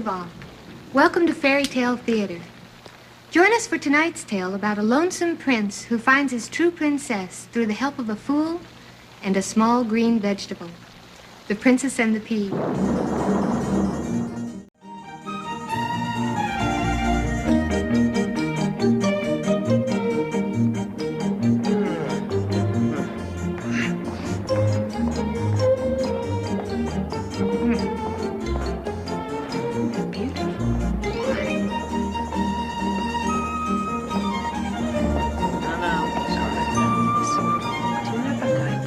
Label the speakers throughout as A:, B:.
A: all, welcome to Fairy Tale Theater. Join us for tonight's tale about a lonesome prince who finds his true princess through the help of a fool and a small green vegetable. The Princess and the Pea.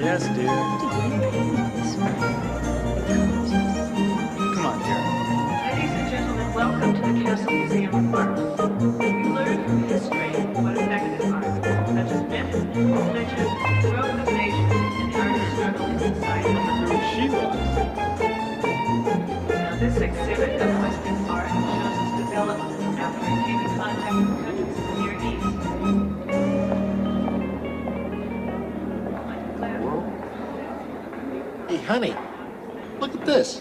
B: Yes, dear. Come on, dear.
C: Ladies and gentlemen, welcome to the Castle Museum of Art. We learn from history what affected art, such as myth, legend, growth of nations, and artist struggle inside
B: Who she was.
C: Now, this exhibit of Western art shows its development after it came in contact with countries of the Near East.
D: Hey, honey, look at this.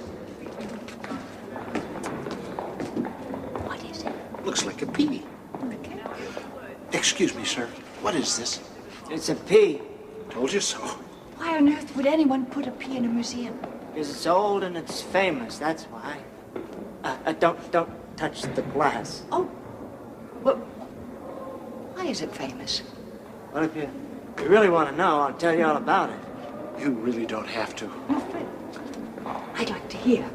E: What is it?
D: Looks like a pea. Excuse me, sir. What is this?
F: It's a pea.
D: Told you so.
E: Why on earth would anyone put a pea in a museum?
F: Because it's old and it's famous, that's why. Don't touch the glass.
E: Oh, well, why is it famous?
F: Well, if you really want to know, I'll tell you all about it.
D: You really don't have to.
E: Oh, Fred, I'd like to hear.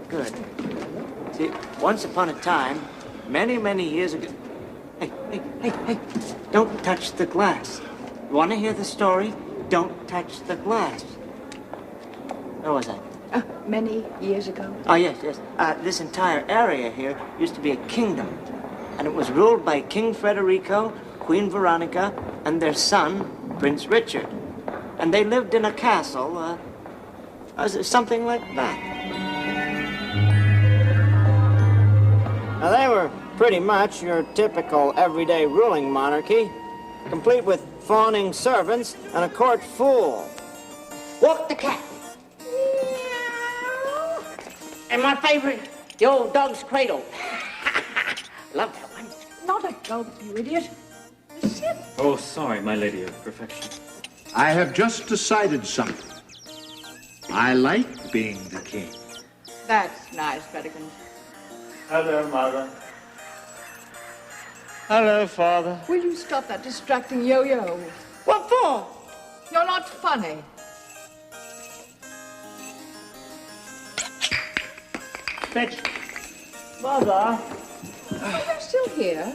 F: Good. See, once upon a time, many, many years ago... Hey, don't touch the glass. You want to hear the story? Don't touch the glass. Where was I?
E: Many years ago.
F: Oh, yes. This entire area here used to be a kingdom. And it was ruled by King Fredrico, Queen Veronica, and their son, Prince Richard. And they lived in a castle, something like that. Now, they were pretty much your typical everyday ruling monarchy, complete with fawning servants and a court fool. Walk the cat. And my favorite, the old dog's cradle. Love that one.
E: Not a gulp, you idiot. A sip.
B: Oh, sorry, my lady of perfection.
D: I have just decided something. I like being the king.
E: That's nice, Fredrico.
B: Hello, Mother. Hello, Father.
E: Will you stop that distracting yo-yo?
F: What for?
E: You're not funny.
B: Fetch. Mother.
E: Oh, you're still here?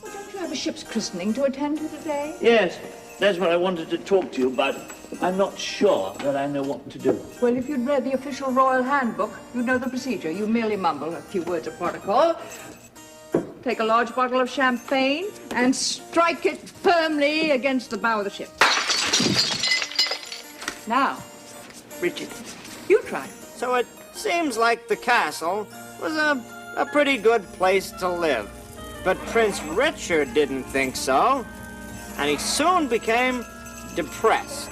E: Well, don't you have a ship's christening to attend to today?
G: Yes, that's what I wanted to talk to you about. I'm not sure that I know what to do.
E: Well, if you'd read the official royal handbook, you'd know the procedure. You merely mumble a few words of protocol, take a large bottle of champagne, and strike it firmly against the bow of the ship. Now, Richard, you try.
F: So it seems like the castle was a pretty good place to live. But Prince Richard didn't think so, and he soon became depressed.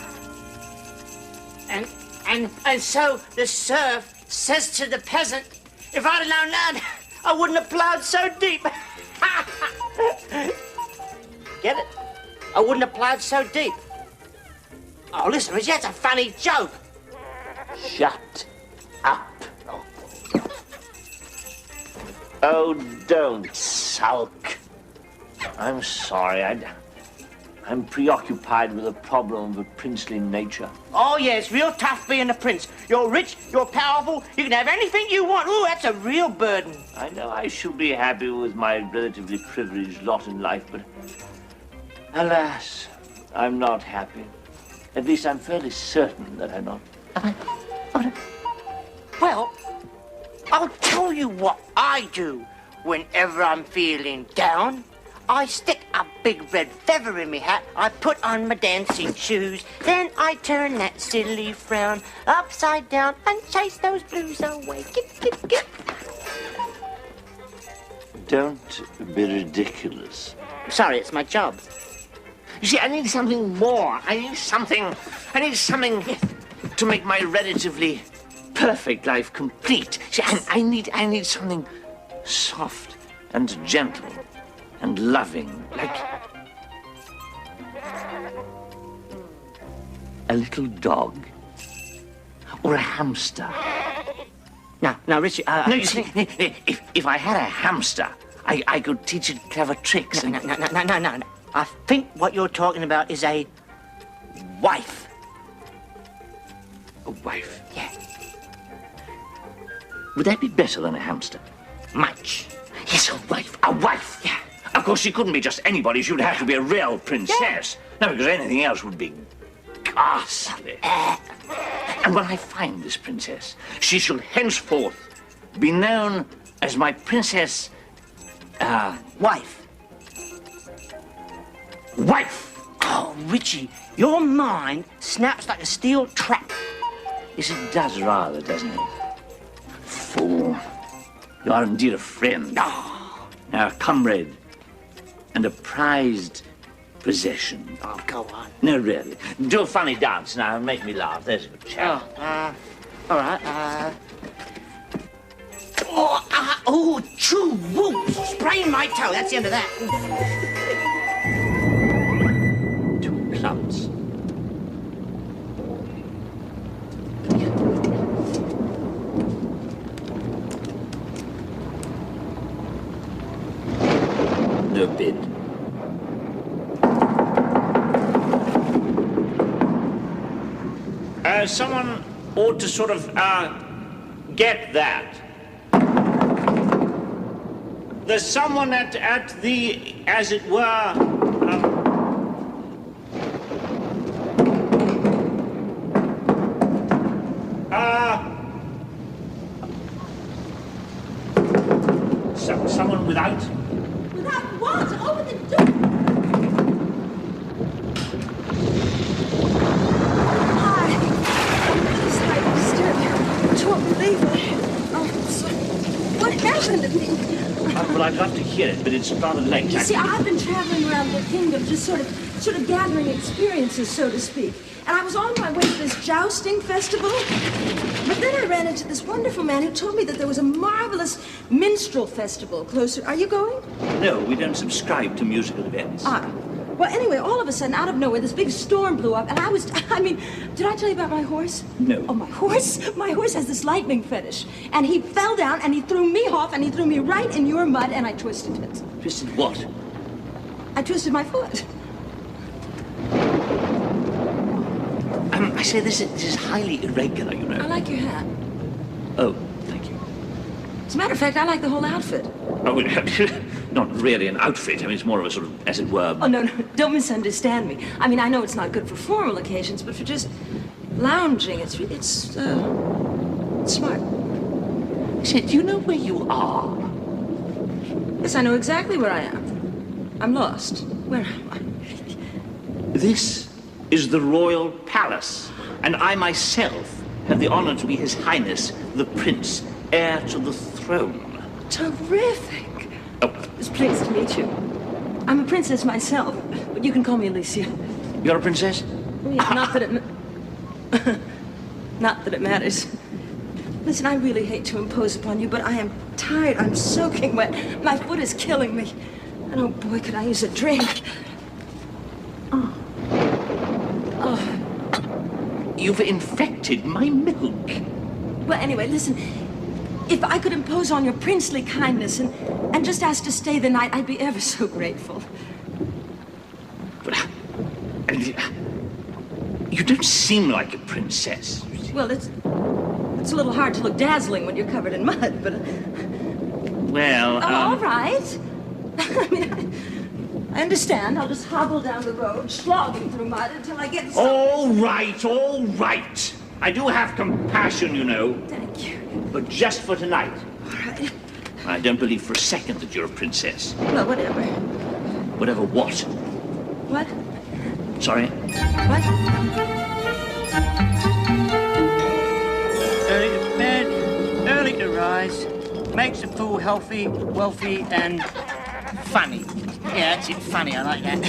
H: And so the serf says to the peasant, if I'd have known that, I wouldn't have plowed so deep. Get it? I wouldn't have plowed so deep. Oh, listen, Richard, that's a funny joke.
G: Shut up. Oh, don't sulk. I'm sorry, I'm preoccupied with a problem of a princely nature.
H: Oh, yeah, it's real tough being a prince. You're rich, you're powerful, you can have anything you want. Ooh, that's a real burden.
G: I know I should be happy with my relatively privileged lot in life, but alas, I'm not happy. At least I'm fairly certain that I'm not.
H: Well, I'll tell you what I do whenever I'm feeling down. I stick a big red feather in me hat, I put on my dancing shoes, then I turn that silly frown upside down and chase those blues away. Get.
G: Don't be ridiculous.
H: Sorry, it's my job.
G: You see, I need something more. I need something to make my relatively perfect life, complete. See, I need something soft and gentle and loving, like a little dog or a hamster.
F: Now, Richie,
G: No, you see, if I had a hamster, I could teach it clever tricks.
F: No. I think what you're talking about is a wife.
G: A wife?
F: Yeah.
G: Would that be better than a hamster?
F: Much.
G: Yes, a wife. A wife.
F: Yeah.
G: Of course, she couldn't be just anybody. She would have to be a real princess. No, because anything else would be ghastly. And when I find this princess, she shall henceforth be known as my princess,
F: Wife.
G: wife.
F: Oh, Richie, your mind snaps like a steel trap.
G: Yes, it does rather, doesn't it? Fool. You are indeed a friend.
F: Oh,
G: A comrade and a prized possession.
F: oh, go on.
G: No, really. Do a funny dance now and make me laugh. There's a good chap.
F: All right, Oh, choo, woo, sprain my toe. That's the end of that.
G: 2 clubs. No bid. Someone ought to sort of, get that. There's someone at the, as it were, someone without.
E: Without what? Open the door! Hi. I'm sorry to disturb you. I don't believe it. Oh, I'm sorry. What happened to me?
G: Well, I'd love to hear it, but it's rather late.
E: You see, I've been traveling around the kingdom, just sort of gathering experiences, so to speak. And I was on my way to this jousting festival, but then I ran into this wonderful man who told me that there was a marvelous minstrel festival closer. Are you going?
G: No, we don't subscribe to musical events.
E: Well, anyway, all of a sudden, out of nowhere, this big storm blew up, and did I tell you about my horse?
G: No.
E: Oh, my horse? My horse has this lightning fetish, and he fell down, and he threw me off, and he threw me right in your mud, and I twisted it.
G: Twisted what?
E: I twisted my foot.
G: I say this is highly irregular, you know.
E: I like your hat.
G: Oh, thank you.
E: As a matter of fact, I like the whole outfit.
G: Oh, well, not really an outfit. I mean, it's more of a sort of, as it were...
E: Oh, no, don't misunderstand me. I mean, I know it's not good for formal occasions, but for just lounging, it's smart.
G: Say, do you know where you are?
E: Yes, I know exactly where I am. I'm lost. Where am I?
G: This is the royal palace, and I myself have the honor to be His Highness, the Prince, heir to the throne.
E: Terrific.
G: Oh,
E: It's pleased to meet you. I'm a princess myself, but you can call me Alecia.
G: you're a princess?
E: Oh, yeah, not that it matters. Listen, I really hate to impose upon you, but I am tired. I'm soaking wet. My foot is killing me. And oh boy, could I use a drink.
G: You've infected my milk.
E: Well, anyway, listen. If I could impose on your princely kindness and just ask to stay the night, I'd be ever so grateful.
G: But you don't seem like a princess.
E: Well, it's a little hard to look dazzling when you're covered in mud, but...
G: Well,
E: all right. I mean, I understand. I'll just hobble down the road, slogging through mud until I get...
G: All right. I do have compassion, you know.
E: Thank you.
G: But just for tonight.
E: All right.
G: I don't believe for a second that you're a princess.
E: Well, whatever.
G: Whatever what?
E: What?
G: Sorry?
E: What?
F: Early to bed, early to rise. Makes a fool healthy, wealthy, and funny. Yeah, that's it, funny. I like that.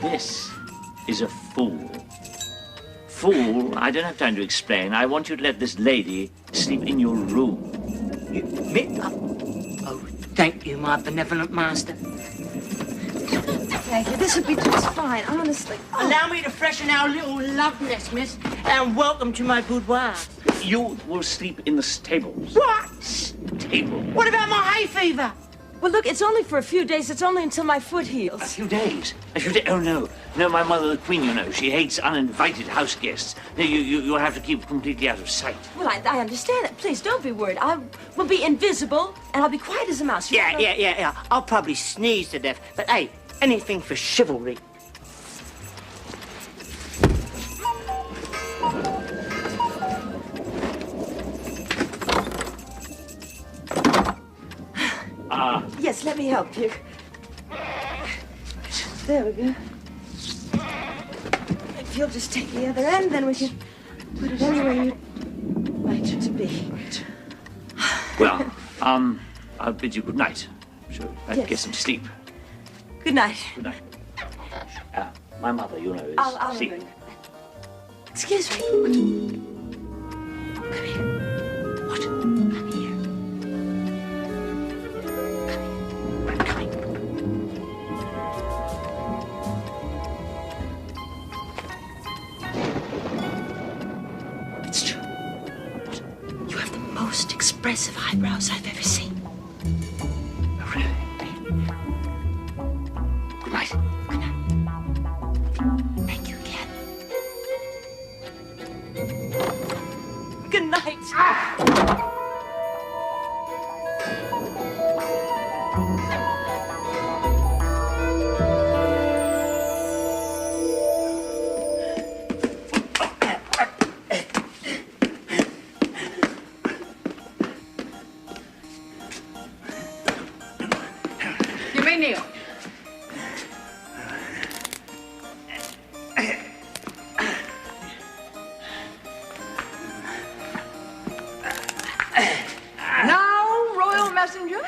G: This is a fool. fool. I don't have time to explain. I want you to let this lady sleep in your room.
H: Oh, thank you, my benevolent master.
E: Thank you. This will be just fine, honestly.
H: Allow me to freshen our little love nest, miss, and welcome to my boudoir.
G: You will sleep in the stables.
H: What?
G: Stable.
H: What about my hay fever?
I: Well, look, it's only for a few days. It's only until my foot heals.
G: A few days. Oh, no. No, my mother, the Queen, you know, she hates uninvited house guests. No, you'll have to keep completely out of sight.
I: Well, I understand it. Please, don't be worried. I will be invisible, and I'll be quiet as a mouse.
H: Yeah. I'll probably sneeze to death, but hey, anything for chivalry.
I: Yes, let me help you. There we go. If you'll just take the other end, then we can put it anywhere you'd like it to be.
G: Well, I'll bid you good night. Sure, I'd
I: Yes.
G: get some sleep.
I: Good night.
G: Good night. My mother, you know, is
I: I'll
G: sick.
I: ring. Excuse me. Come here.
G: What?
I: Come here.
G: I'm coming.
I: It's true. You have the most expressive eyebrows I've ever seen.
G: Oh, really? Good night.
I: Good night. Thank you again. Good night.
E: You may kneel. Now, royal messenger,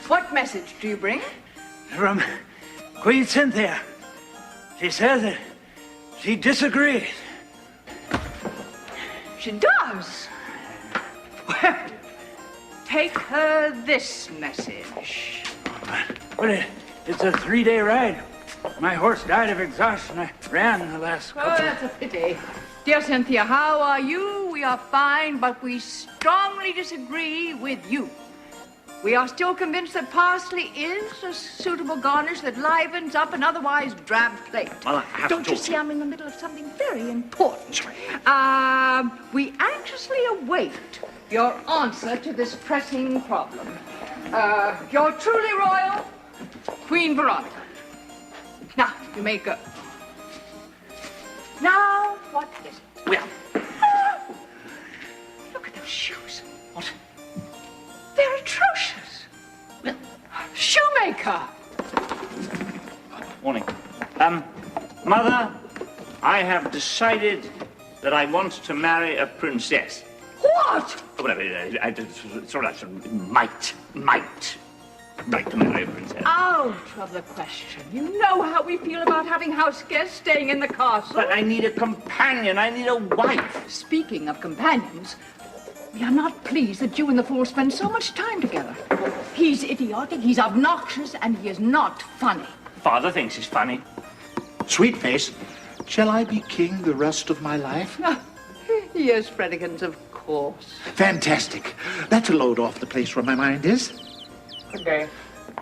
E: what message do you bring?
B: From Queen Cynthia. She says that she disagrees.
E: She does. Well, take her this message.
B: But it's a 3-day ride. My horse died of exhaustion. I ran the last
E: Oh,
B: couple.
E: that's a pity. Dear Cynthia, how are you? We are fine, but we strongly disagree with you. We are still convinced that parsley is a suitable garnish that livens up an otherwise drab plate.
G: Well, I have to
E: Don't you
G: talk to
E: see
G: you.
E: I'm in the middle of something very important?
G: Sorry.
E: We anxiously await your answer to this pressing problem. Your truly royal Queen Veronica. Now, you may go. Now, what is it?
G: Well,
E: Look at those shoes.
G: what?
E: They're atrocious.
G: Well,
E: Shoemaker!
G: morning. Mother, I have decided that I want to marry a princess.
E: What?
G: Oh, whatever, I sort of might like to marry a princess.
E: Out of the question. You know how we feel about having house guests staying in the castle.
G: But I need a companion. I need a wife.
E: Speaking of companions, we are not pleased that you and the fool spend so much time together. He's idiotic, he's obnoxious, and he is not funny.
G: Father thinks he's funny.
D: Sweet face, shall I be king the rest of my life?
E: Yes, Fredricans, of course.
D: Fantastic. That's a load off the place where my mind is.
E: Okay.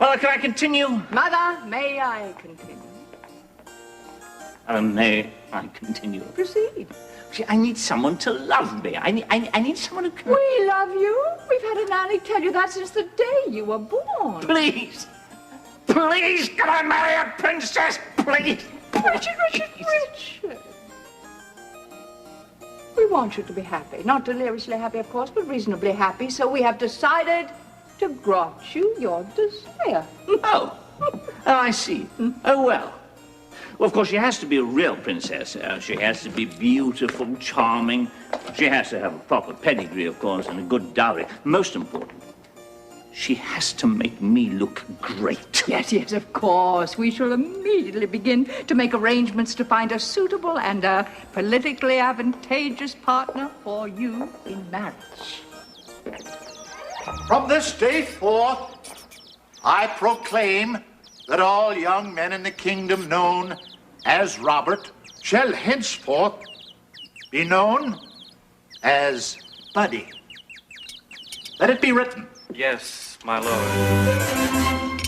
G: Well, can I continue?
E: Mother, may I continue?
G: May I continue?
E: Proceed.
G: See, I need someone to love me. I need someone who can...
E: We love you. We've had a nanny tell you that since the day you were born.
G: Please, can I marry a princess? Please.
E: Richard. We want you to be happy. Not deliriously happy, of course, but reasonably happy. So we have decided to grant you your desire.
G: Oh, I see. Oh, well. Well, of course, she has to be a real princess. She has to be beautiful, charming. She has to have a proper pedigree, of course, and a good dowry. Most important, She has to make me look great.
E: Yes, yes, of course. We shall immediately begin to make arrangements to find a suitable and a politically advantageous partner for you in marriage.
D: From this day forth, I proclaim that all young men in the kingdom known as Robert shall henceforth be known as Buddy. Let it be written.
J: Yes, my lord.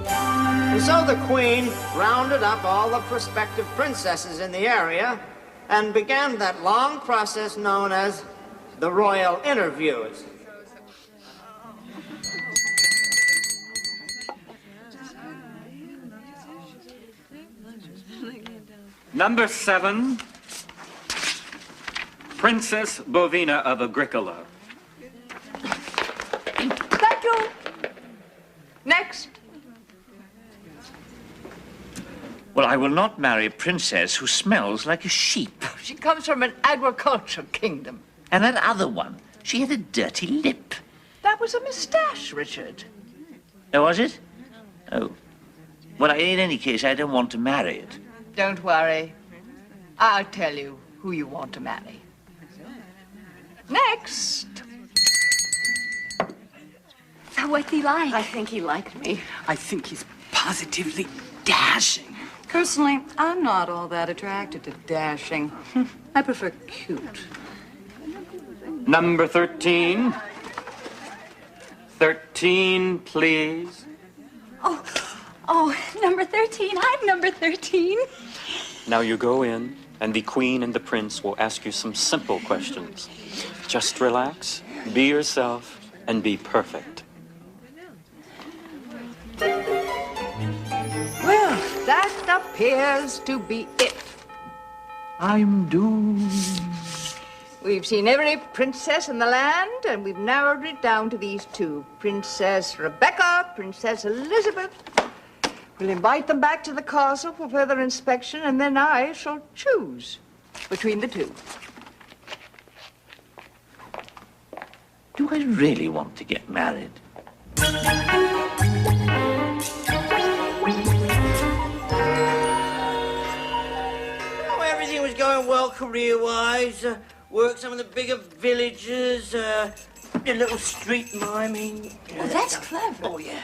F: And so the queen rounded up all the prospective princesses in the area and began that long process known as the royal interviews.
J: Number 7, Princess Bovina of Agricola.
E: Thank you. Next.
G: Well, I will not marry a princess who smells like a sheep.
E: She comes from an agricultural kingdom.
G: And that other one, she had a dirty lip.
E: That was a moustache, Richard.
G: Oh, was it? Oh. Well, in any case, I don't want to marry it.
E: Don't worry. I'll tell you who you want to marry. Next.
I: So what's he like?
K: I think he liked me. I think he's positively dashing. Personally, I'm not all that attracted to dashing. I prefer cute.
J: Number 13. 13, please.
I: Oh, number 13. I'm number 13.
J: Now you go in, and the queen and the prince will ask you some simple questions. Just relax, be yourself, and be perfect.
E: Well, that appears to be it.
G: I'm doomed.
E: We've seen every princess in the land, and we've narrowed it down to these two. Princess Rebecca, Princess Elizabeth. We'll invite them back to the castle for further inspection, and then I shall choose between the two.
G: Do I really want to get married?
H: Oh, everything was going well career-wise. Worked some of the bigger villages, did a little street miming.
I: Oh, that's clever.
H: Oh, yeah.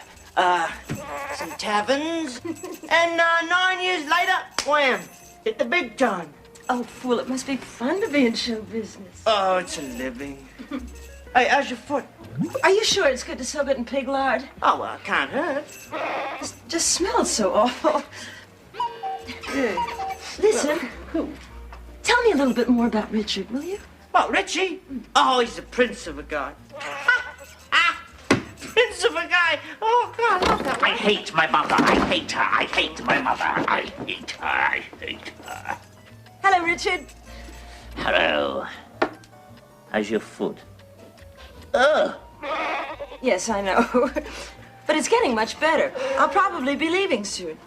H: Some taverns. And 9 years later, wham, hit the big time.
K: Oh, fool, it must be fun to be in show business.
H: Oh, it's a living. Hey, how's your foot?
K: Are you sure it's good to soak it in pig lard?
H: Oh, well, it can't hurt.
K: It just smells so awful. Listen, tell me a little bit more about Richard, will you?
H: What, Richie? Oh, he's a prince of a guy. Prince of a guy. Oh, God, I love that one.
G: I hate my mother. I hate her. I hate my mother. I hate her. I hate her.
K: Hello, Richard.
G: Hello. How's your foot? Ugh.
K: Yes, I know. But it's getting much better. I'll probably be leaving soon.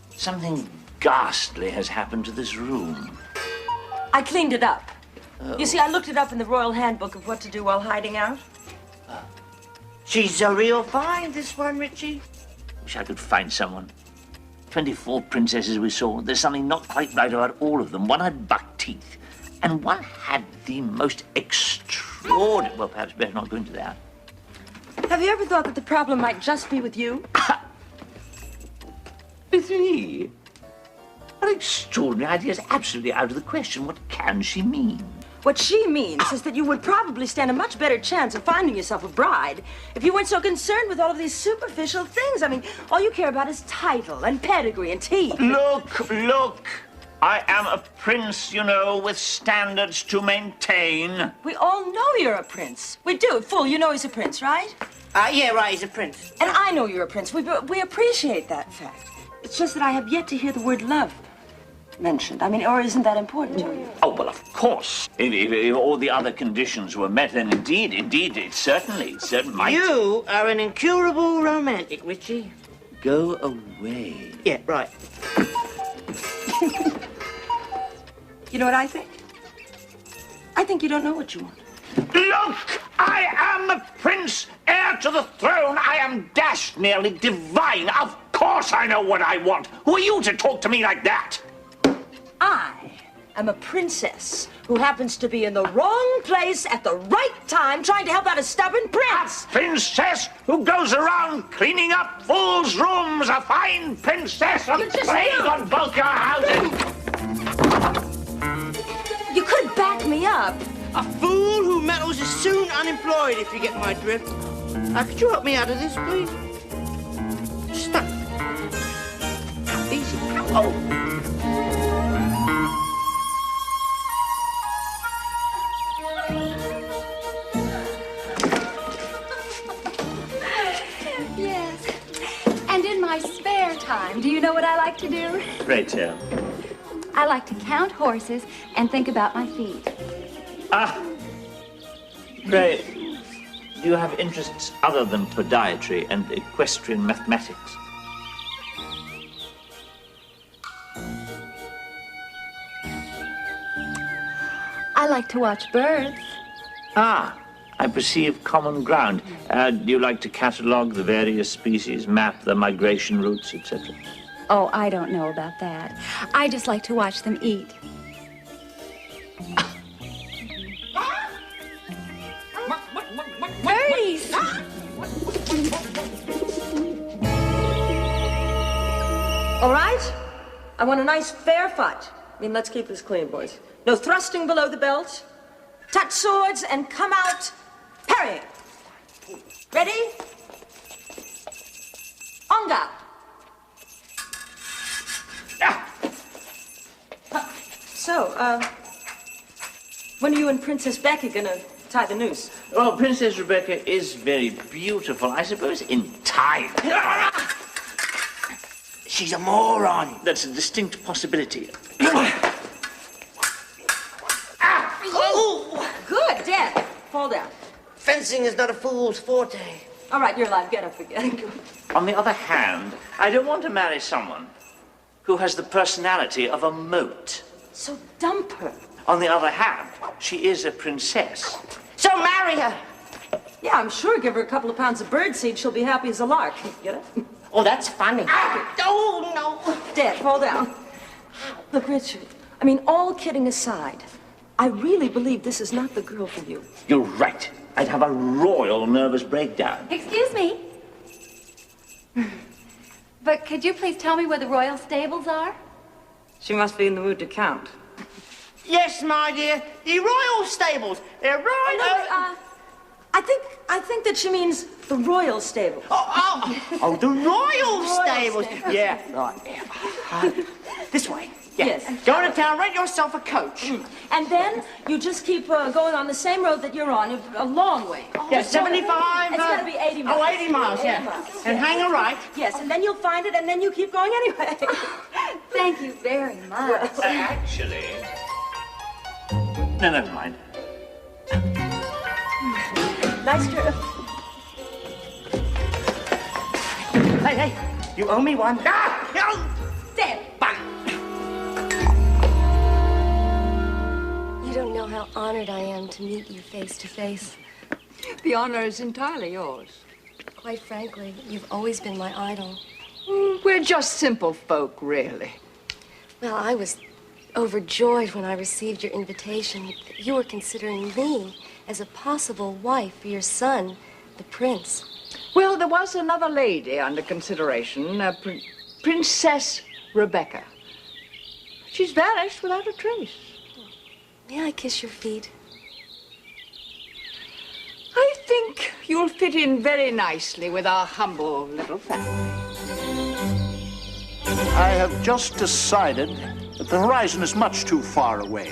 G: Something ghastly has happened to this room.
K: I cleaned it up. You see, I looked it up in the Royal Handbook of what to do while hiding out.
H: She's a real find, this one, Richie.
G: Wish I could find someone. 24 princesses we saw. There's something not quite right about all of them. One had buck teeth, and one had the most extraordinary... Well, perhaps better not go into that.
K: Have you ever thought that the problem might just be with you?
G: With me? What extraordinary idea is absolutely out of the question. What can she mean?
K: What she means is that you would probably stand a much better chance of finding yourself a bride if you weren't so concerned with all of these superficial things. I mean, all you care about is title and pedigree and teeth.
G: Look. I am a prince, you know, with standards to maintain.
K: We all know you're a prince. We do. Fool, you know he's a prince, right?
H: Yeah, right, he's a prince.
K: And I know you're a prince. We appreciate that fact. It's just that I have yet to hear the word love mentioned. I mean, or isn't that important to you?
G: Oh, well, of course. If all the other conditions were met, then indeed, it certainly might.
H: You are an incurable romantic, Richie.
G: Go away.
H: Yeah, right.
K: You know what I think? I think you don't know what you want.
G: Look! I am the prince, heir to the throne, I am dashed nearly divine. Of course I know what I want. Who are you to talk to me like that?
K: I am a princess who happens to be in the wrong place at the right time trying to help out a stubborn prince.
G: A princess who goes around cleaning up fools' rooms. A fine princess. A plague on both your houses.
K: You could back me up.
H: A fool who meddles is soon unemployed, if you get my drift. Could you help me out of this, please? Stop. Easy. Oh.
L: Yes. And in my spare time, do you know what I like to do?
G: Pray tell.
L: I like to count horses and think about my feet.
G: Ah. Pray, do you have interests other than podiatry and equestrian mathematics?
L: I like to watch birds.
G: Ah, I perceive common ground. Do you like to catalogue the various species, map the migration routes, etc.?
L: Oh, I don't know about that. I just like to watch them eat. Birdies!
K: All right? I want a nice fair fight. I mean, let's keep this clean, boys. No thrusting below the belt. Touch swords and come out parrying. Ready? Onga. So, when are you and Princess Becky gonna tie the noose?
G: Well, Princess Rebecca is very beautiful. I suppose in time.
H: She's a moron.
G: That's a distinct possibility.
K: Good, Dad. Fall down.
H: Fencing is not a fool's forte.
K: All right, you're alive. Get up again.
G: On the other hand, I don't want to marry someone who has the personality of a moat.
K: So dump her.
G: On the other hand, she is a princess.
H: So marry her.
K: Yeah, I'm sure give her a couple of pounds of birdseed, she'll be happy as a lark. Get it?
H: Oh, that's funny. Oh, no.
K: Dad, fall down. Look, Richard, I mean, all kidding aside, I really believe this is not the girl for you.
G: You're right. I'd have a royal nervous breakdown.
L: Excuse me. But could you please tell me where the royal stables are?
K: She must be in the mood to count.
H: Yes, my dear. The royal stables. They're right.
K: I think that she means the royal stables.
H: Oh, the royal stables. Yeah, right. This way. Yeah.
K: Yes.
H: Go to town, rent yourself a coach.
K: And then you just keep going on the same road that you're on, a long way.
H: Yeah, 75.
K: It's got to be 80 miles.
H: Oh, 80 miles, yeah.
K: 80 miles.
H: And hang a right.
K: Yes, and then you'll find it, and then you keep going anyway.
L: Thank you very much.
G: Actually... No, never mind.
K: Nice girl.
H: Hey, you owe me one.
K: Dad.
I: You don't know how honored I am to meet you face to face.
E: The honor is entirely yours.
I: Quite frankly, you've always been my idol.
E: We're just simple folk, really.
I: Well, I was overjoyed when I received your invitation. You were considering me as a possible wife for your son, the prince.
E: Well, there was another lady under consideration, Princess Rebecca. She's vanished without a trace.
I: May I kiss your feet?
E: I think you'll fit in very nicely with our humble little family.
D: I have just decided that the horizon is much too far away.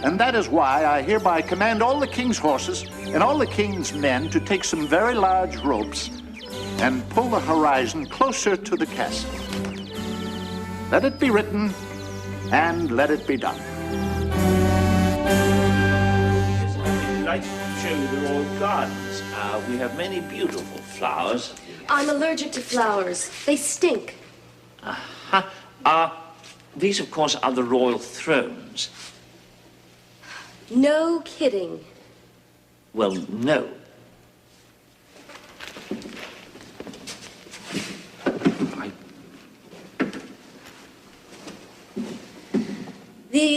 D: And that is why I hereby command all the king's horses and all the king's men to take some very large ropes and pull the horizon closer to the castle. Let it be written, and let it be done.
G: I'd like to show you the royal gardens. We have many beautiful flowers.
I: I'm allergic to flowers. They stink.
G: These, of course, are the royal thrones.
I: No kidding.
G: Well, no.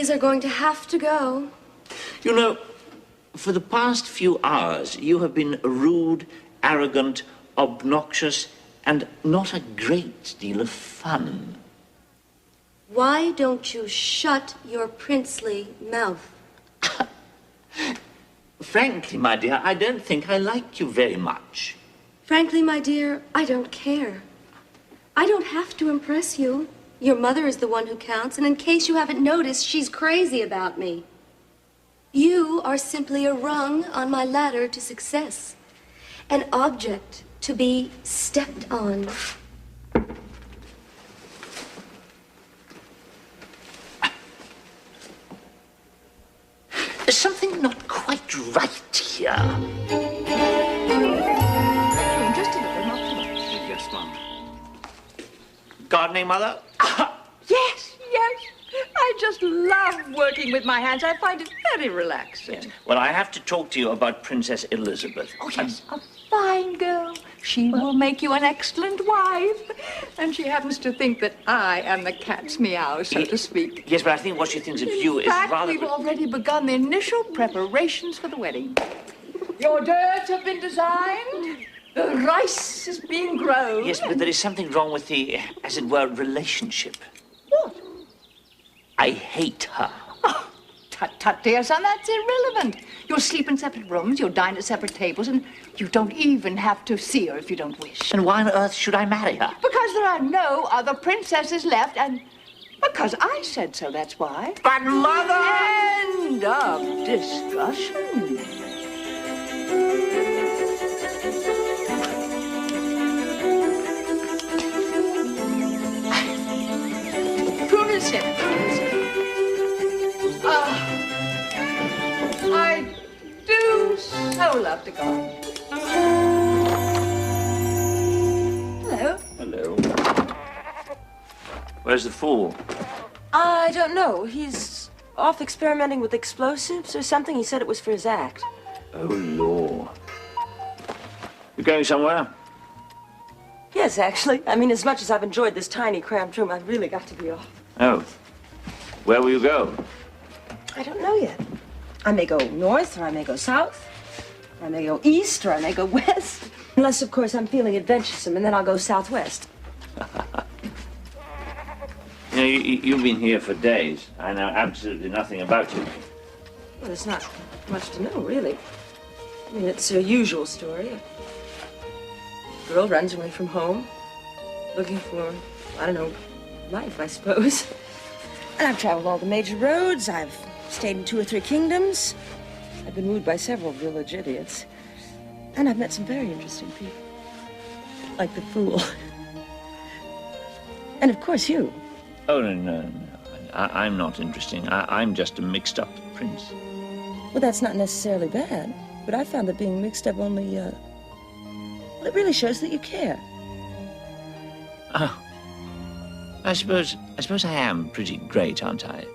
I: ladies are going to have to go.
G: You know, for the past few hours, you have been rude, arrogant, obnoxious, and not a great deal of fun.
I: Why don't you shut your princely mouth?
G: Frankly, my dear, I don't think I like you very much.
I: Frankly, my dear, I don't care. I don't have to impress you. Your mother is the one who counts, and in case you haven't noticed, she's crazy about me. You are simply a rung on my ladder to success, an object to be stepped on.
G: There's something not quite right here.
E: Just a little, not too much.
G: Yes, Mum. Gardening, Mother?
E: Yes, yes. I just love working with my hands. I find it very relaxing.
G: Well, I have to talk to you about Princess Elizabeth.
E: Oh, yes, a fine girl. She will make you an excellent wife. And she happens to think that I am the cat's meow, so to speak.
G: Yes, but I think what she thinks of you is
E: In fact,
G: rather...
E: we've already begun the initial preparations for the wedding. Your dirt have been designed. The rice is being grown.
G: Yes, but there is something wrong with the, as it were, relationship.
E: What?
G: I hate her.
E: Oh, tut, tut, dear son, that's irrelevant. You'll sleep in separate rooms, you'll dine at separate tables, and you don't even have to see her if you don't wish.
G: And why on earth should I marry her?
E: Because there are no other princesses left, and because I said so, that's why.
G: But, Mother!
E: End of discussion. Prudence here. I do so love to garden. Hello.
G: Hello. Where's the fool?
K: I don't know. He's off experimenting with explosives or something. He said it was for his act.
G: Oh, Lord. You going somewhere?
K: Yes, actually. I mean, as much as I've enjoyed this tiny, cramped room, I've really got to be off.
G: Oh. Where will you go?
K: I don't know yet. I may go north, or I may go south. Or I may go east, or I may go west. Unless, of course, I'm feeling adventuresome, and then I'll go southwest.
G: You know, you've been here for days. I know absolutely nothing about you.
K: Well, there's not much to know, really. I mean, it's a usual story. A girl runs away from home, looking for, I don't know, life, I suppose. And I've traveled all the major roads. I've stayed in 2 or 3 kingdoms. I've been wooed by several village idiots. And I've met some very interesting people. Like the fool. And of course you.
G: Oh, no. I'm not interesting. I'm just a mixed-up prince.
K: Well, that's not necessarily bad. But I found that being mixed up only, well, it really shows that you care.
G: Oh. I suppose I am pretty great, aren't I?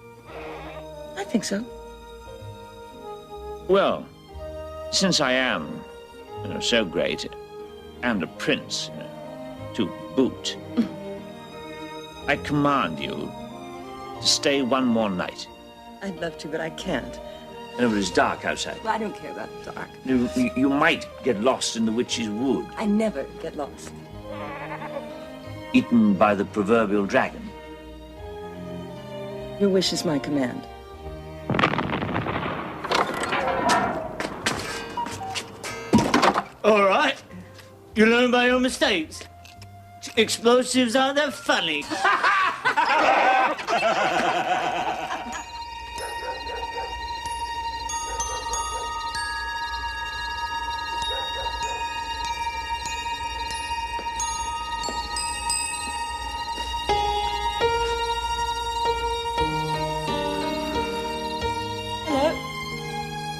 K: I think so.
G: Well, since I am, so great, and a prince, to boot, I command you to stay one more night.
K: I'd love to, but I can't.
G: No, but it's dark outside.
K: Well, I don't care about the dark.
G: You might get lost in the witch's wood.
K: I never get lost.
G: Eaten by the proverbial dragon.
K: Your wish is my command.
F: All right. You learn by your mistakes. Explosives aren't that funny.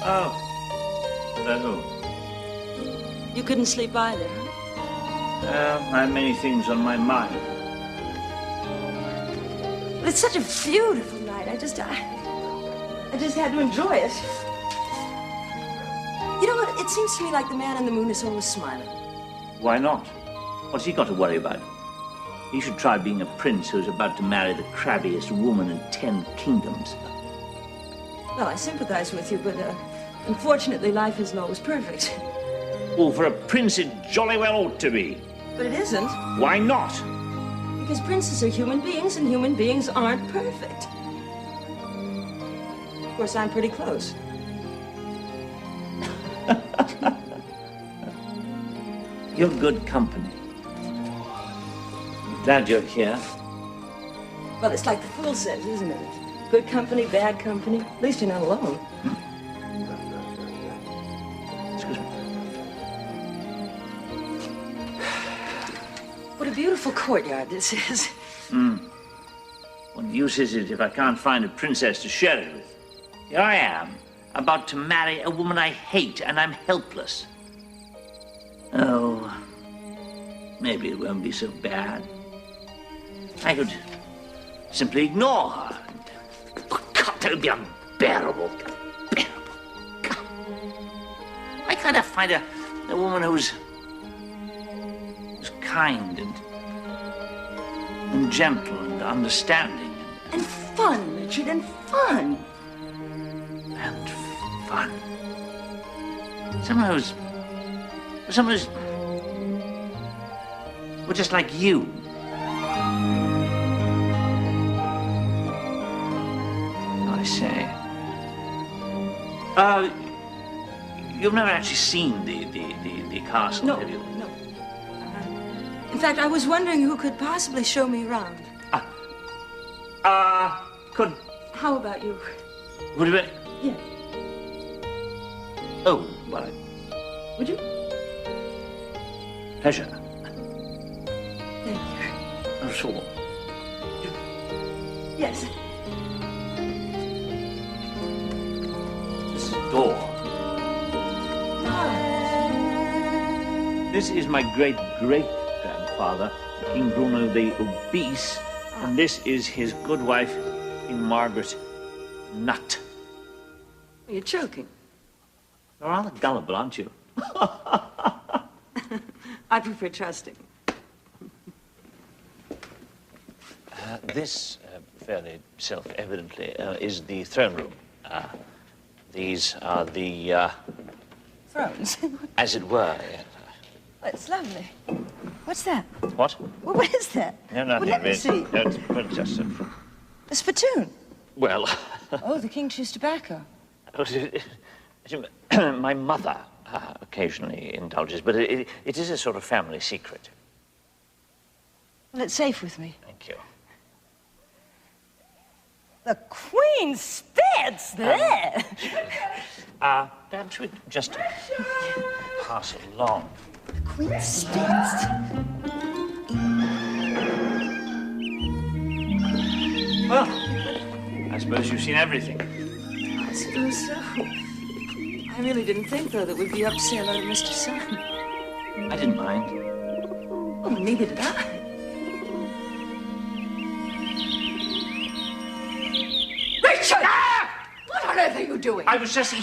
G: Oh. Hello.
K: You couldn't sleep either, huh?
G: I have many things on my mind.
K: But it's such a beautiful night. I just had to enjoy it. You know what? It seems to me like the man in the moon is always smiling.
G: Why not? What's he got to worry about? He should try being a prince who's about to marry the crabbiest woman in 10 kingdoms.
K: Well, I sympathize with you, but unfortunately, life isn't always perfect.
G: Oh, for a prince, it jolly well ought to be.
K: But it isn't.
G: Why not?
K: Because princes are human beings, and human beings aren't perfect. Of course, I'm pretty close.
G: You're good company. Glad you're here.
K: Well, it's like the fool says, isn't it? Good company, bad company. At least you're not alone.
G: Excuse me.
K: What a beautiful courtyard this is.
G: What use is it if I can't find a princess to share it with? Here I am, about to marry a woman I hate, and I'm helpless. Oh, maybe it won't be so bad. I could simply ignore her. Oh, God, that would be unbearable. God. Why can't I find a woman who's kind and gentle and understanding
K: And fun, Richard, and fun.
G: and fun? Someone who's well, just like you. I say. You've never actually seen the castle,
K: No,
G: have you?
K: no. In fact, I was wondering who could possibly show me around.
G: Could
K: How about you?
G: would it be?
K: Yeah.
G: Oh, well,
K: Would you?
G: pleasure.
K: Thank you.
G: Oh, sure.
K: Yes.
G: This door. This is my great-great-grandfather, King Bruno the Obese, and this is his good wife, King Margaret Nut.
K: You're joking.
G: You're rather gullible, aren't you?
K: I prefer trusting.
G: This, fairly self-evidently, is the throne room. These are the,
K: Thrones.
G: as it were.
K: It's lovely. What's that?
G: What?
K: Well, what is that?
G: No, nothing.
K: Well, let me see.
G: No, it's just a...
K: A spittoon.
G: Well...
K: Oh, the king chews tobacco.
G: My mother occasionally indulges, but it is a sort of family secret.
K: Well, it's safe with me.
G: Thank you.
K: The Queen spits there.
G: Perhaps we just pass along.
K: The Queen spits.
G: Well, I suppose you've seen everything.
K: I suppose so. I really didn't think, though, that we'd be up to see hello to Mr. Sun.
G: I didn't mind.
K: Oh, neither did I.
E: Richard! Ah! What on earth are you doing?
G: I was just,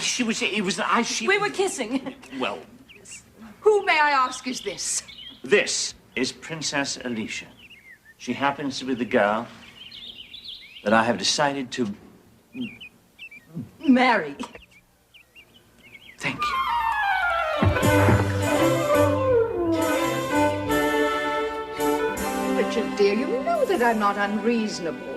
K: We were kissing.
G: Well,
E: Who, may I ask, is this?
G: this is Princess Alecia. She happens to be the girl that I have decided to
K: Marry.
G: thank you.
E: Richard, dear, you know that I'm not unreasonable.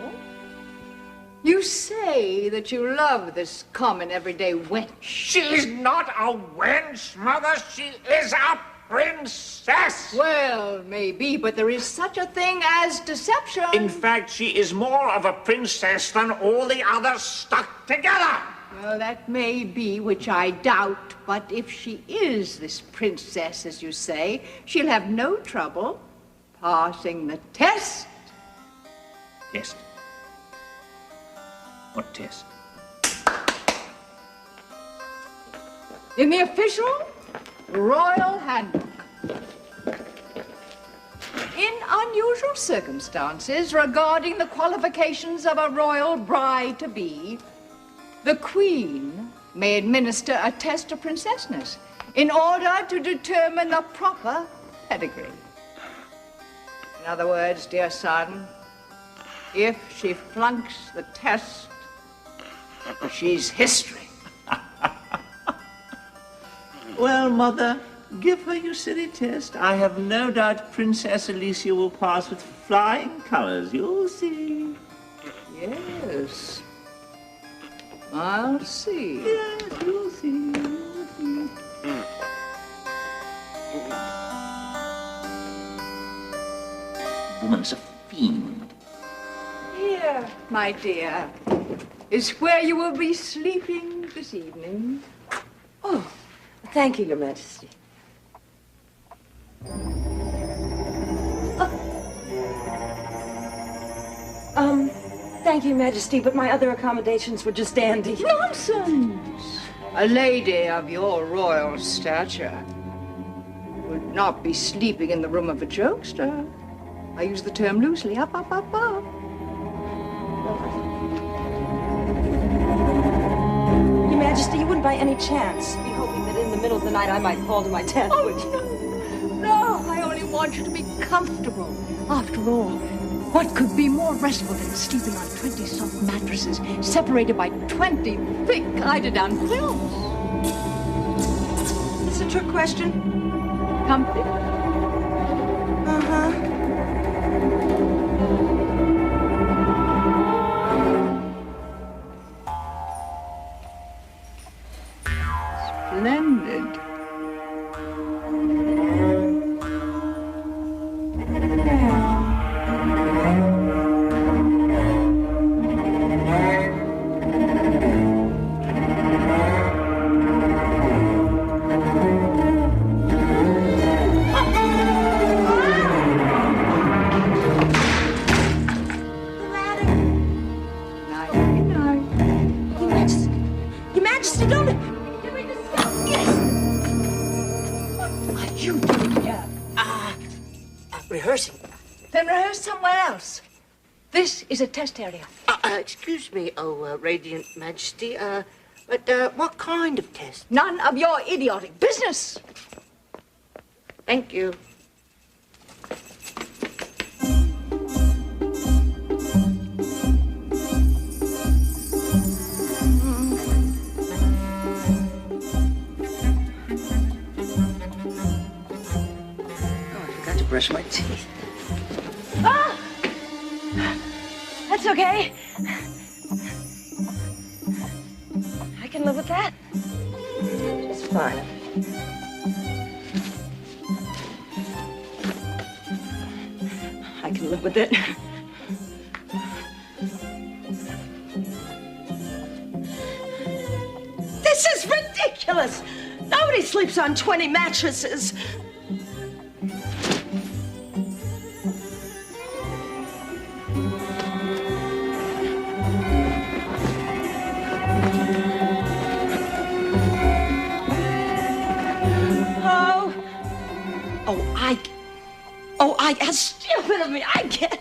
E: You say that you love this common, everyday wench.
D: She's not a wench, Mother. She is a princess.
E: Well, maybe, but there is such a thing as deception.
D: In fact, she is more of a princess than all the others stuck together.
E: Well, that may be, which I doubt, but if she is this princess, as you say, she'll have no trouble passing the test.
G: Test. What test?
E: In the official royal handbook. In unusual circumstances regarding the qualifications of a royal bride-to-be, the Queen may administer a test of princessness in order to determine the proper pedigree. In other words, dear son, if she flunks the test,
B: She's history.
G: Well, Mother, give her your silly test. I have no doubt Princess Alecia will pass with flying colors. You'll see.
E: Yes. I'll see.
G: Yes, you'll see. Woman's a fiend.
E: Here, my dear, is where you will be sleeping this evening.
K: Oh, thank you, Your Majesty. Thank you, Your Majesty, but my other accommodations were just dandy.
E: Nonsense! A lady of your royal stature would not be sleeping in the room of a jokester. I use the term loosely. Up, up, up, up.
K: Your Majesty, you wouldn't by any chance be hoping that in the middle of the night I might fall to my death, would you?
E: No, I only want you to be comfortable. After all, what could be more restful than sleeping on 20 soft mattresses separated by 20 thick eiderdown quilts?
K: Is this a trick question?
E: Comfy?
K: Uh-huh.
E: Splendid.
H: Rehearsing.
E: Then rehearse somewhere else. This is a test area.
H: Excuse me, Radiant Majesty, but what kind of test?
E: None of your idiotic business.
H: Thank you.
K: Brush my teeth.
L: Ah! That's okay. I can live with that.
K: It's fine. I can live with it. This is ridiculous! Nobody sleeps on 20 mattresses. How stupid of me. I get it.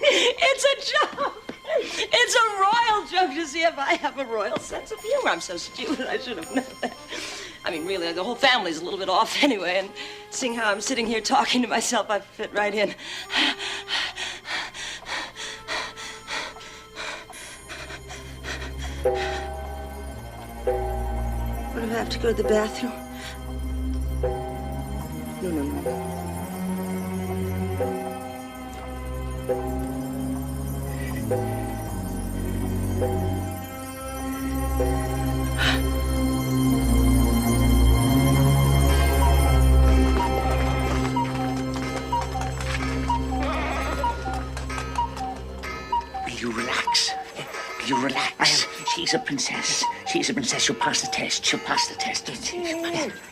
K: It's a joke. It's a royal joke to see if I have a royal sense of humor. I'm so stupid. I should have known that. I mean, really, the whole family's a little bit off anyway, and seeing how I'm sitting here talking to myself, I fit right in. What, do I have to go to the bathroom? No.
G: You relax. You relax. She's a princess. She's a princess. She'll pass the test. She'll pass the test.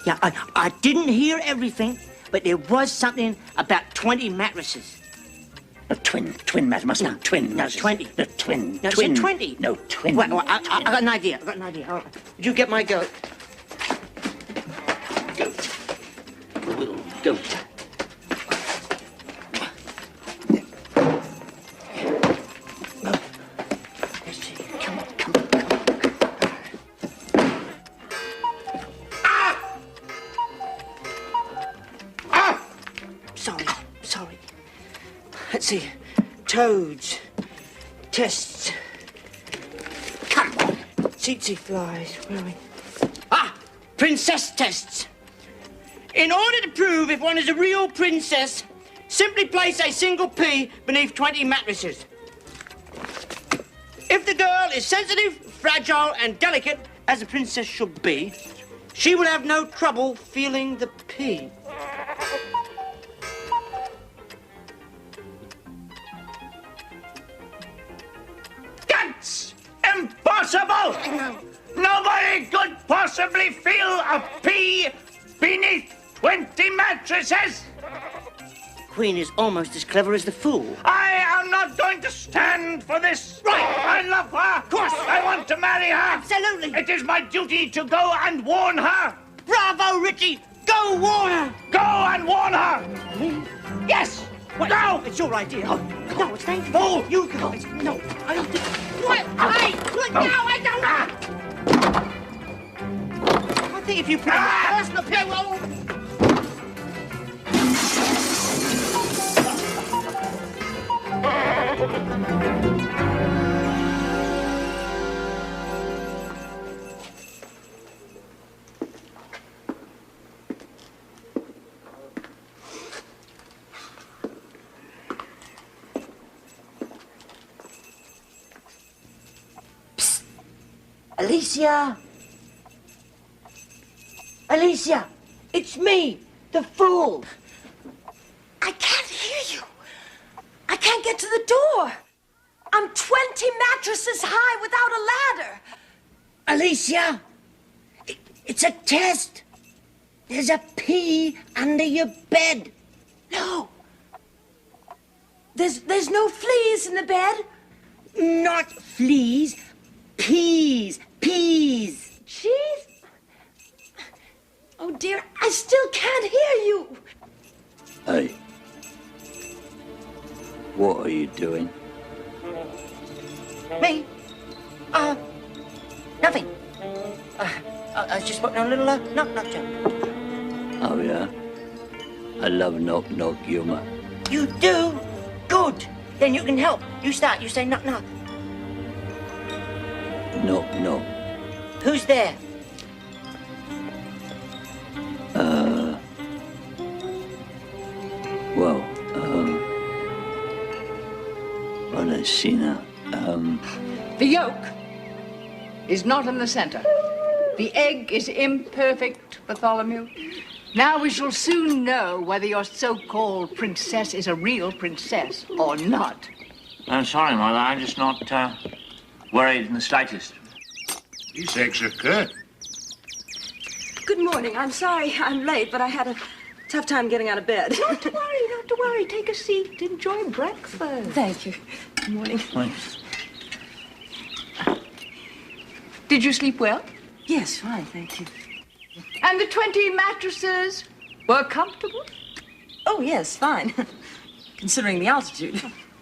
H: Yeah, I didn't hear everything, but there was something about 20 mattresses.
G: No, twin mattresses. No, twin.
H: No, 20.
G: No, twin.
H: No,
G: twin.
H: 20.
G: No, twin.
H: Well, I got an idea. All right. Did you get my goat?
G: Goat. Little goat.
H: Let's see. Toads. Tests.
G: Come
H: Tsetse flies. Where are we? Ah! Princess tests. In order to prove if one is a real princess, simply place a single pea beneath 20 mattresses. If the girl is sensitive, fragile, and delicate, as a princess should be, she will have no trouble feeling the pea.
G: That's impossible! Nobody could possibly feel a pea beneath 20 mattresses!
H: Queen is almost as clever as the fool.
G: I am not going to stand for this.
H: Right.
G: I love her. Of course. I want to marry her.
H: Absolutely.
G: It is my duty to go and warn her.
H: Bravo, Richie! Go warn her!
G: Go and warn her.
H: Me?
G: Yes.
H: What?
G: Go.
H: It's your idea. Oh, no, it's dangerous. Fool! You go. No, I don't think... What? Hey! No, I don't... I think if you put a personal payroll... Psst. Alecia! Alecia! It's me, the fool!
K: I can't hear you. I can't get to the door. I'm 20 mattresses high without a ladder.
H: Alecia! It's a test! There's a pea under your bed.
K: No. There's no fleas in the bed?
H: Not fleas, peas, peas.
K: Cheese? Oh, dear, I still can't hear you.
M: Hey. What are you doing?
H: Me? Nothing. I was just putting on a little knock-knock joke.
M: Oh, yeah? I love knock-knock humor.
H: You do? Good. Then you can help. You start. You say knock-knock.
M: Knock-knock.
H: Who's there?
M: Well, Alecia,
E: The yolk is not in the center. The egg is imperfect, Bartholomew. Now we shall soon know whether your so-called princess is a real princess or not.
G: I'm sorry, Mother. I'm just not worried in the slightest.
D: These eggs are good.
K: Good morning. I'm sorry I'm late, but I had a tough time getting out of bed.
E: Not to worry, not to worry. Take a seat. Enjoy breakfast.
K: Thank you. Good morning.
G: Thanks.
E: Did you sleep well?
K: Yes, fine, thank you.
E: And the 20 mattresses were comfortable?
K: Oh, yes, fine. Considering the altitude.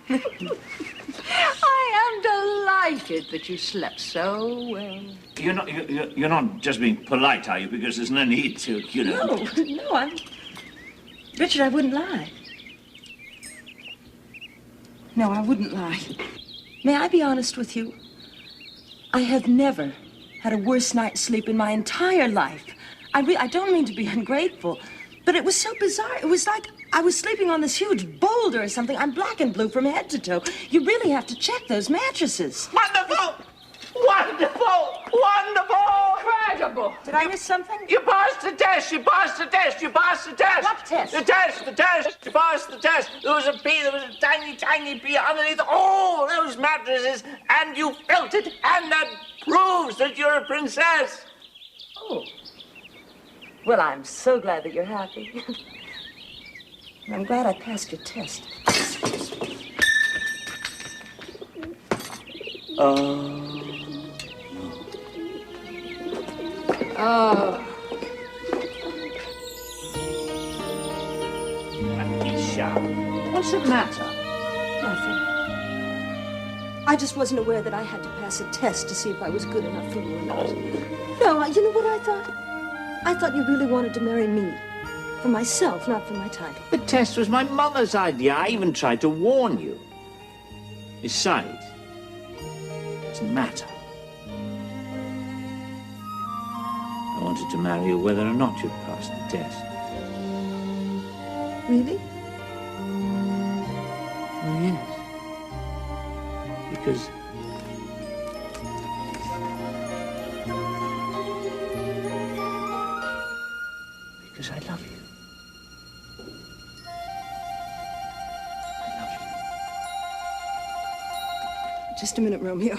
E: I am delighted that you slept so well.
G: You're not just being polite, are you? Because there's no need to, you know.
K: No, I'm... Richard, I wouldn't lie. No, I wouldn't lie. May I be honest with you? I have never had a worse night's sleep in my entire life. I don't mean to be ungrateful, but it was so bizarre. It was like I was sleeping on this huge boulder or something. I'm black and blue from head to toe. You really have to check those mattresses.
G: Wonderful! Wonderful! Wonderful!
E: Incredible!
K: Did I miss something?
G: You passed the test! You passed the test! You passed the test!
K: What test?
G: The test! The test! You passed the test! There was a pea, there was a tiny, tiny pea underneath all those mattresses, and you felt it, and that proves that you're a princess!
K: Oh. Well, I'm so glad that you're happy. And I'm glad I passed your test.
G: Alecia,
E: What's the matter?
K: Nothing. I just wasn't aware that I had to pass a test to see if I was good enough for you or not. No, you know what I thought? I thought you really wanted to marry me. For myself, not for my title.
G: the test was my mother's idea. I even tried to warn you. Besides, it doesn't matter. wanted to marry you whether or not you'd passed the test.
K: Really?
G: Oh, yes. Because... because I love you.
K: Just a minute, Romeo.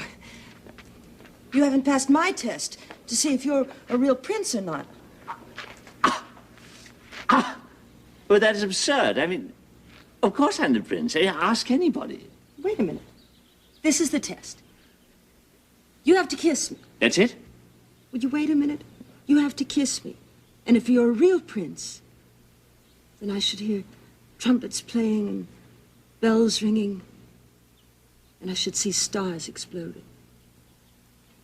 K: You haven't passed my test to see if you're a real prince or not.
G: Well, that is absurd. I mean, of course I'm the prince. Ask anybody.
K: Wait a minute. This is the test. You have to kiss me.
G: That's it?
K: Would you wait a minute? You have to kiss me. And if you're a real prince, then I should hear trumpets playing and bells ringing, and I should see stars exploding.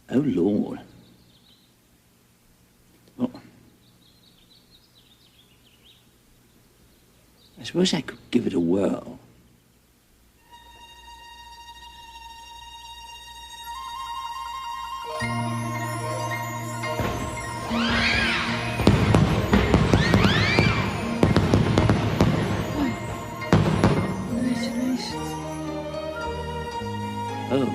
G: Oh, Lord. Well, I suppose I could give it a whirl. Oh.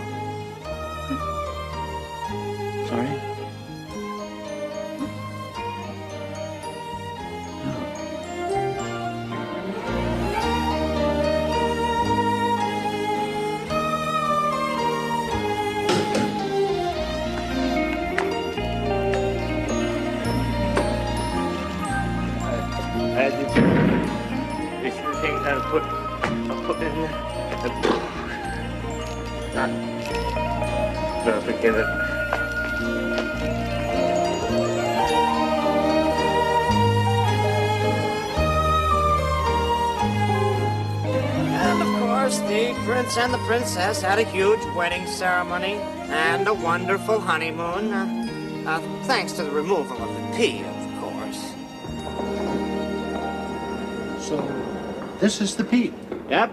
G: Sorry?
H: This is the thing I'll put in there. No, forget it.
F: And of course, the prince and the princess had a huge wedding ceremony and a wonderful honeymoon. Thanks to the removal of the P, of course.
D: So, this is the P.
F: Yep.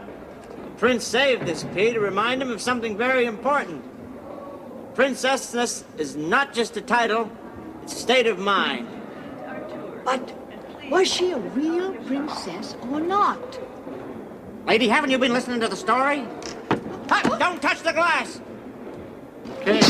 F: The prince saved this P to remind him of something very important. Princessness is not just a title, it's a state of mind.
E: But was she a real princess or not?
F: Lady, haven't you been listening to the story? Don't touch the glass!
D: Okay.